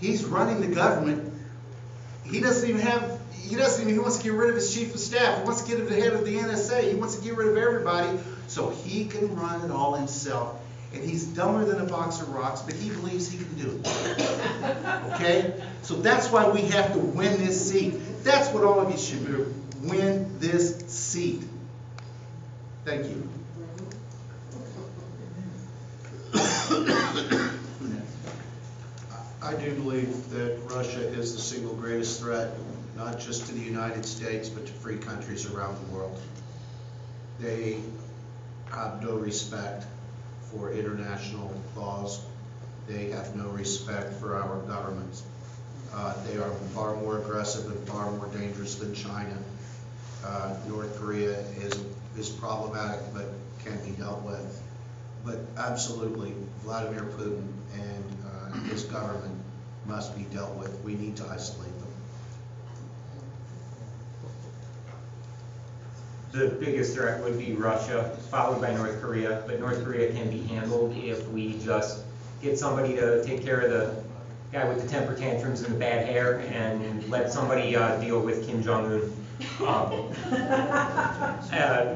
He's running the government. He wants to get rid of his chief of staff. He wants to get rid of the head of the NSA. He wants to get rid of everybody so he can run it all himself. And he's dumber than a box of rocks, but he believes he can do it. Okay? So that's why we have to win this seat. That's what all of you should do. Win this seat. Thank you. I do believe that Russia is the single greatest threat, not just to the United States, but to free countries around the world. They have no respect for international laws. They have no respect for our governments. They are far more aggressive and far more dangerous than China. North Korea is problematic but can be dealt with. But absolutely, Vladimir Putin and his government must be dealt with. We need to isolate them. The biggest threat would be Russia, followed by North Korea, but North Korea can be handled if we just get somebody to take care of the guy with the temper tantrums and the bad hair and let somebody deal with Kim Jong-un.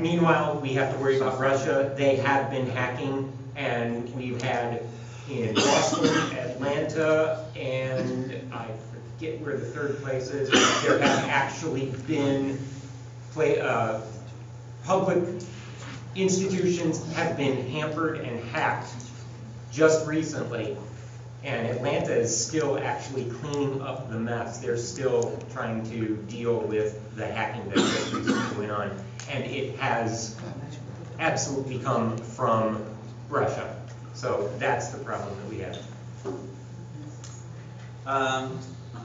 Meanwhile, we have to worry about Russia. They have been hacking, and we've had in Boston, Atlanta, and I forget where the third place is. There have actually been public institutions have been hampered and hacked just recently. And Atlanta is still actually cleaning up the mess. They're still trying to deal with the hacking that just recently went on. And it has absolutely come from Russia. So that's the problem that we have.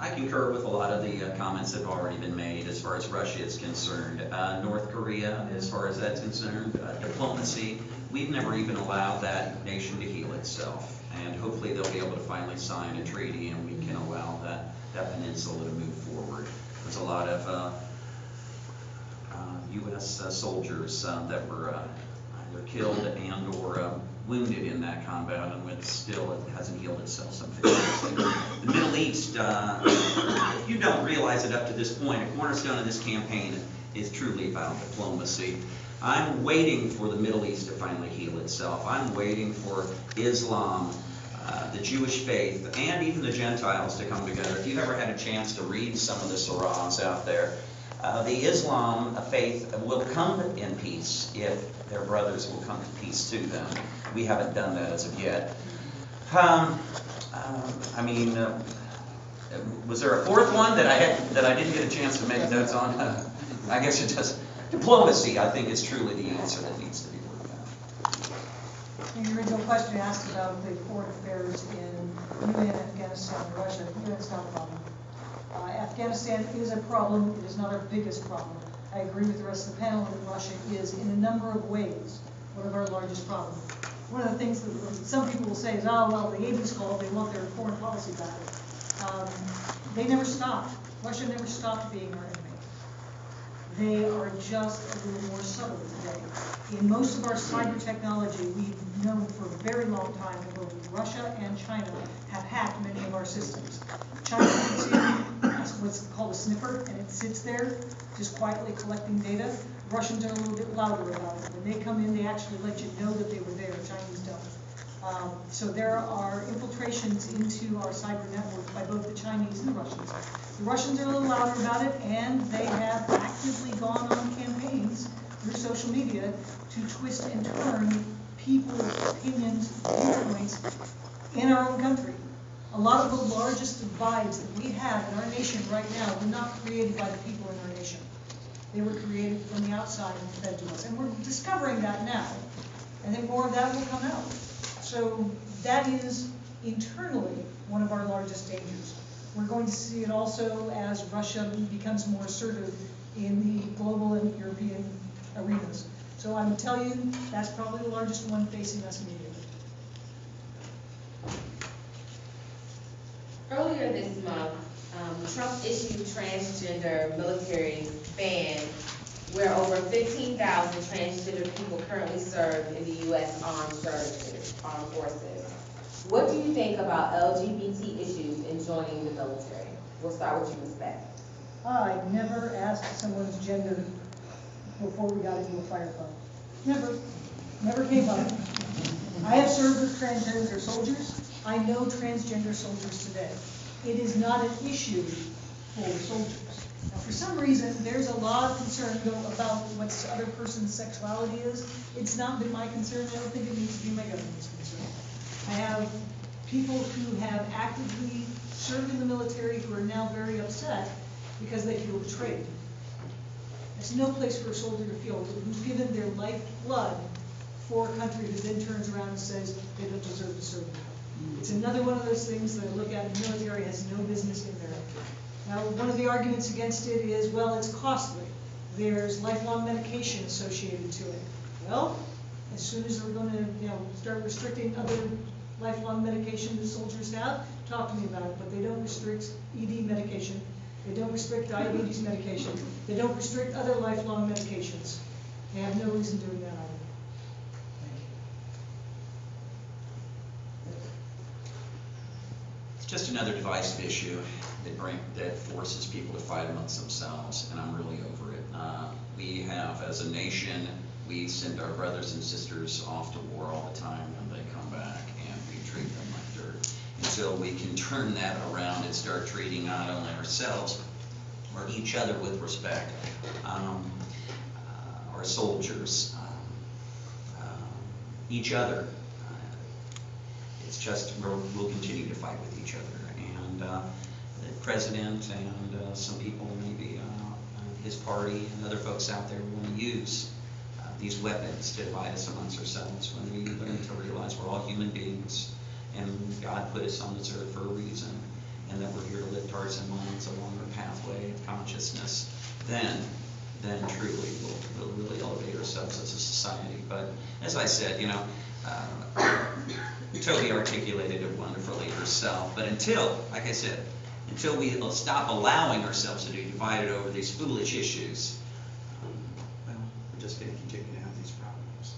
I concur with a lot of the comments that have already been made as far as Russia is concerned. North Korea, as far as that's concerned, diplomacy, we've never even allowed that nation to heal itself. And hopefully they'll be able to finally sign a treaty and we can allow that peninsula to move forward. There's a lot of U.S. soldiers that were either killed and or wounded in that combat, and it still hasn't healed itself. The Middle East, if you don't realize it up to this point, a cornerstone of this campaign is truly about diplomacy. I'm waiting for the Middle East to finally heal itself. I'm waiting for Islam, the Jewish faith, and even the Gentiles to come together. If you've ever had a chance to read some of the surahs out there, the Islam faith will come in peace if their brothers will come in peace to them. We haven't done that as of yet. Was there a fourth one that I didn't get a chance to make notes on? I guess it just diplomacy. I think is truly the answer that needs to be worked out. And your original question asked about the foreign affairs in UN, Afghanistan, and Russia. It's not a problem. Afghanistan is a problem. It is not our biggest problem. I agree with the rest of the panel that Russia is, in a number of ways, one of our largest problems. One of the things that some people will say is, oh, well, the 80s called, they want their foreign policy back. They never stopped. Russia never stopped being our enemy. They are just a little more subtle today. In most of our cyber technology, we've known for a very long time that both Russia and China have hacked many of our systems. China puts in what's called a sniffer, and it sits there just quietly collecting data. Russians are a little bit louder about it. When they come in, they actually let you know that they were there. Chinese don't. So there are infiltrations into our cyber networks by both the Chinese and the Russians. The Russians are a little louder about it, and they have actively gone on campaigns through social media to twist and turn people's opinions, viewpoints in our own country. A lot of the largest divides that we have in our nation right now were not created by the people in our nation. They were created from the outside and fed to us. And we're discovering that now. And then more of that will come out. So that is internally one of our largest dangers. We're going to see it also as Russia becomes more assertive in the global and European arenas. So I would tell you that's probably the largest one facing us immediately. Earlier this month, Trump issued transgender military ban where over 15,000 transgender people currently serve in the U.S. armed forces. What do you think about LGBT issues in joining the military? We'll start with you, Ms. Beck. I never asked someone's gender before we got into a firefight. Never came up. I have served with transgender soldiers. I know transgender soldiers today. It is not an issue for soldiers. Now, for some reason, there's a lot of concern about what the other person's sexuality is. It's not been my concern. I don't think it needs to be my government's concern. I have people who have actively served in the military who are now very upset because they feel betrayed. There's no place for a soldier to feel who's given their lifeblood for a country who then turns around and says they don't deserve to serve. It's another one of those things that I look at. The military has no business in there. Now, one of the arguments against it is, well, it's costly. There's lifelong medication associated to it. Well, as soon as we're going to, start restricting other lifelong medication that soldiers have, talk to me about it. But they don't restrict ED medication. They don't restrict diabetes medication. They don't restrict other lifelong medications. They have no reason doing that either. It's just another divisive issue that forces people to fight amongst themselves, and I'm really over it. We have, as a nation, we send our brothers and sisters off to war all the time, and they come back, and we treat them like dirt. Until we can turn that around and start treating not only ourselves, or each other with respect, our soldiers, each other. It's just, we'll continue to fight with each other. And the president and some people, maybe his party and other folks out there want to use these weapons to divide us amongst ourselves when we learn to realize we're all human beings and God put us on this earth for a reason, and that we're here to lift hearts and minds along our pathway of consciousness. Then truly we'll really elevate ourselves as a society. But as I said, Toby articulated it wonderfully herself. But until, like I said, until we stop allowing ourselves to be divided over these foolish issues, we're just going to continue to have these problems.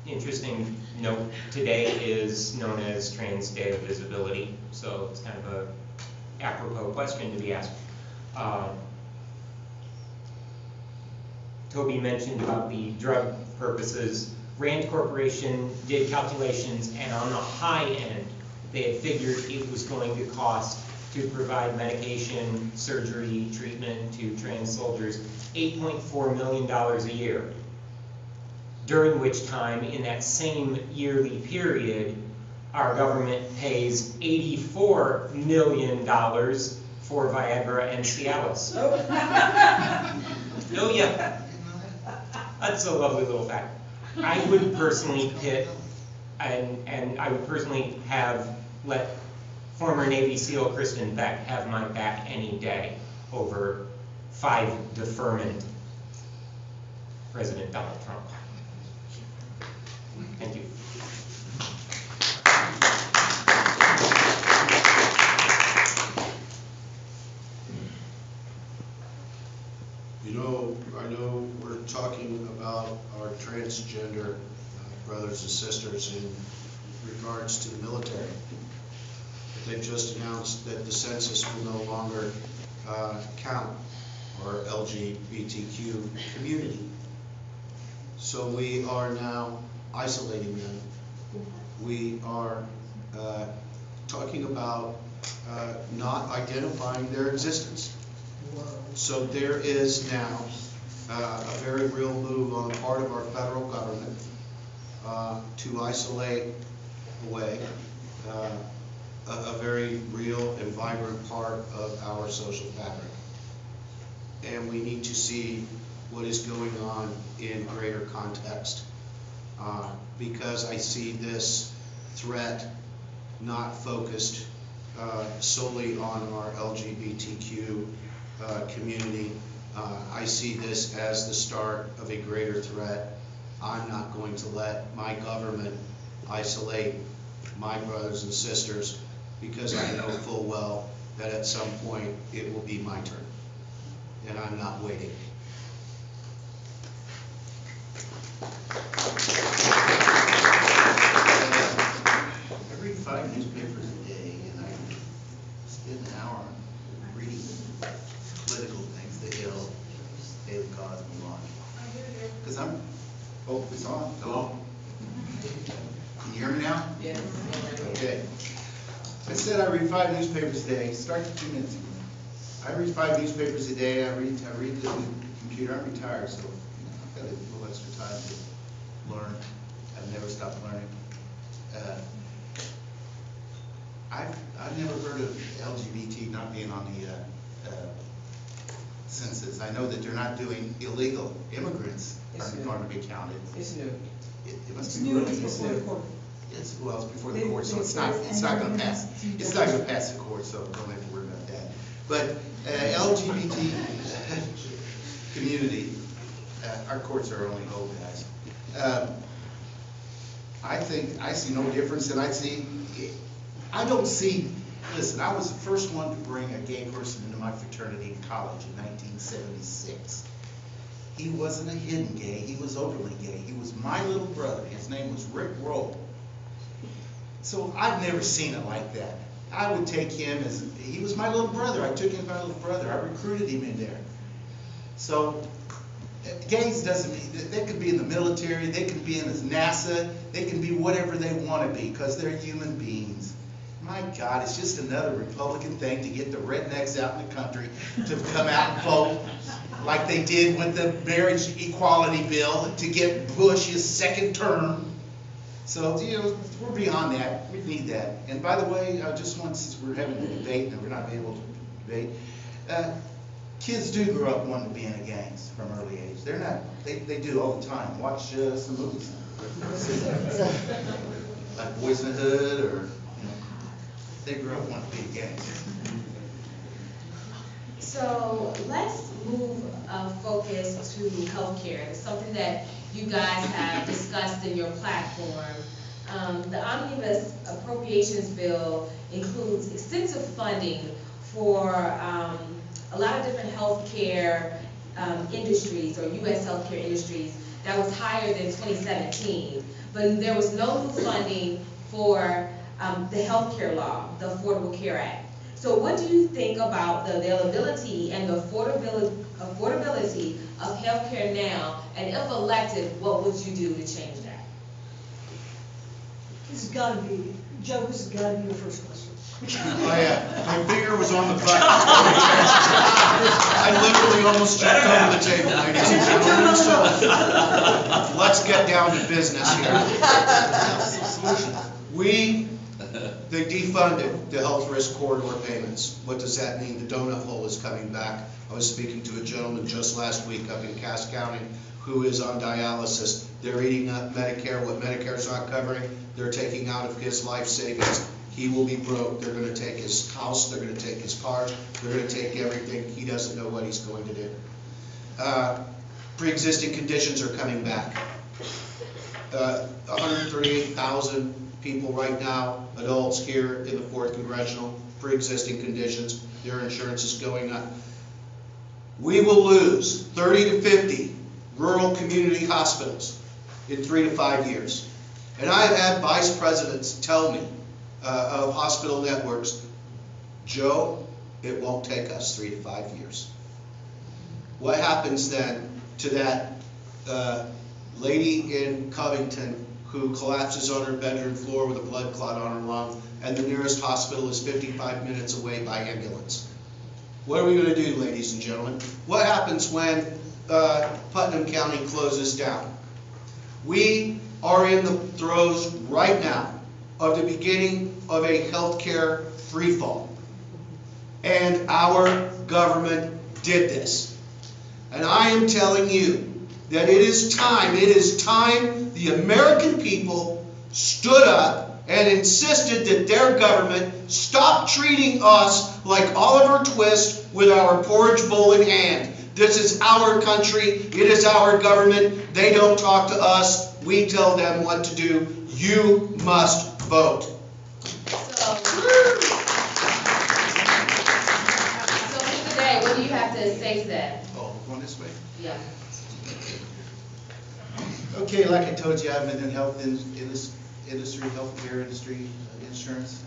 Interesting note, today is known as Trans Day of Visibility, so it's kind of a apropos question to be asked. Toby mentioned about the drug purposes. Rand Corporation did calculations, and on the high end, they had figured it was going to cost to provide medication, surgery, treatment to trans soldiers $8.4 million a year. During which time, in that same yearly period, our government pays $84 million for Viagra and Cialis. Oh yeah, that's a lovely little fact. I would personally pit, and I would personally have let former Navy SEAL Kristen Beck have my back any day over 5 deferment President Donald Trump. Thank you. I know we're talking about our transgender brothers and sisters in regards to the military. They've just announced that the census will no longer count our LGBTQ community. So we are now isolating them. We are talking about not identifying their existence. So there is now a very real move on the part of our federal government to isolate away a very real and vibrant part of our social fabric. And we need to see what is going on in greater context, because I see this threat not focused solely on our LGBTQ community. I see this as the start of a greater threat. I'm not going to let my government isolate my brothers and sisters, because I know full well that at some point it will be my turn, and I'm not waiting. it's on. Hello? Can you hear me now? Yes. Okay. I said I read 5 newspapers a day. Start 2 minutes ago. I read 5 newspapers a day. I read the computer. I'm retired, so I've got a little extra time to learn. I've never stopped learning. I've never heard of LGBT not being on the census. I know that they're not doing illegal immigrants aren't going to be counted. It's new. It must It's be new, really. it's before the court. It's, well, it's before the They- court, so they- it's not and gonna pass. It's not gonna pass the court, so don't have to worry about that. But LGBT community, our courts are only old guys. I see no difference, and I don't see, listen, I was the first one to bring a gay person into my fraternity in college in 1976. He wasn't a hidden gay, he was openly gay. He was my little brother. His name was Rick Roll. So I've never seen it like that. I would take him as, he was my little brother. I took him as my little brother. I recruited him in there. So gays doesn't mean, they could be in the military, they could be in NASA, they can be whatever they want to be because they're human beings. My God, it's just another Republican thing to get the rednecks out in the country to come out and vote like they did with the marriage equality bill to get Bush his 2nd term. So, you know, we're beyond that. We need that. And by the way, I just want, since we're having a debate and we're not able to debate, kids do grow up wanting to be in the gangs from early age. They're not, they do all the time. Watch some movies. Like Boys in the Hood, or, you know, they grow up wanting to be in gangs. So let's move focus to healthcare. It's something that you guys have discussed in your platform. The omnibus appropriations bill includes extensive funding for a lot of different healthcare industries, or U.S. healthcare industries, that was higher than 2017. But there was no new funding for the healthcare law, the Affordable Care Act. So what do you think about the availability and the affordability of healthcare now? And if elected, what would you do to change that? This has got to be, Joe, this has got to be your first question. Oh, yeah, my finger was on the button. I literally almost jumped over the table, ladies and gentlemen, so let's get down to business here. They defunded the health risk corridor payments. What does that mean? The donut hole is coming back. I was speaking to a gentleman just last week up in Cass County who is on dialysis. They're eating up Medicare. What Medicare's not covering, they're taking out of his life savings. He will be broke. They're going to take his house. They're going to take his car. They're going to take everything. He doesn't know what he's going to do. Pre-existing conditions are coming back. 138,000 people right now, adults here in the 4th Congressional, pre-existing conditions. Their insurance is going up. We will lose 30 to 50 rural community hospitals in 3 to 5 years. And I have had vice presidents tell me of hospital networks, Joe, it won't take us 3 to 5 years. What happens then to that lady in Covington who collapses on her bedroom floor with a blood clot on her lung, and the nearest hospital is 55 minutes away by ambulance? What are we going to do, ladies and gentlemen? What happens when Putnam County closes down? We are in the throes right now of the beginning of a healthcare freefall. And our government did this. And I am telling you that it is time the American people stood up and insisted that their government stop treating us like Oliver Twist with our porridge bowl in hand. This is our country. It is our government. They don't talk to us. We tell them what to do. You must vote. So Mr. Day, what do you have to say to that? Oh, going this way? Yeah. Okay, like I told you, I've been in healthcare industry, insurance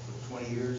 for 20 years.